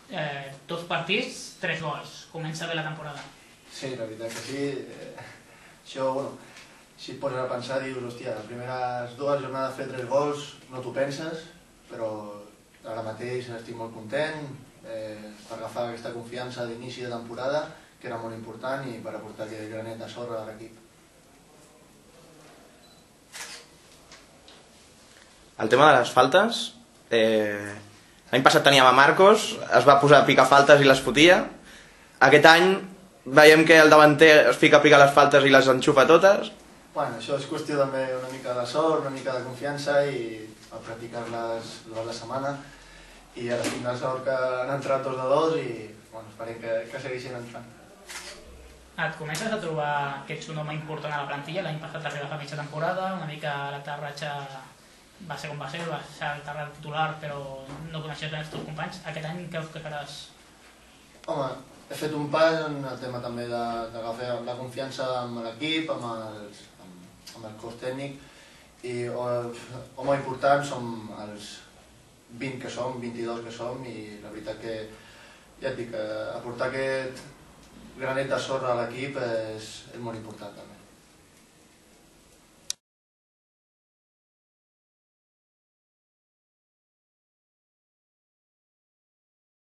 2 partits, 3 gols. Comença bé la temporada. Sí, la veritat que sí. Això, bueno, si et poses a pensar, dius, hòstia, les primeres 2 jornades fer 3 gols, no t'ho penses, però ara mateix estic molt content per agafar aquesta confiança d'inici de temporada, que era molt important, i per aportar aquest granet de sorra a l'equip. El tema de les faltes, l'any passat teníem a Marcos, es va posar a picar faltes i les fotia. Aquest any veiem que el davanter es fica a picar les faltes i les enxufa totes. Bueno, això és qüestió també una mica de sort, una mica de confiança i a practicar-les durant la setmana. I ara tinc la sort que han entrat 2 de 2 i bueno, esperem que segueixin entrant. Et comences a trobar que ets un home important a la plantilla. L'any passat arribes a mitja temporada, una mica l'aterratge va ser com va ser, va ser el terrat titular, però no coneixies bé els teus companys. Aquest any creus que faràs? Home, he fet un pas en el tema també d'agafar la confiança amb l'equip, amb el cos tècnic, i home important som els 20 que som, 22 que som, i la veritat que, ja et dic, aportar aquest granet de sorra a l'equip és molt important també.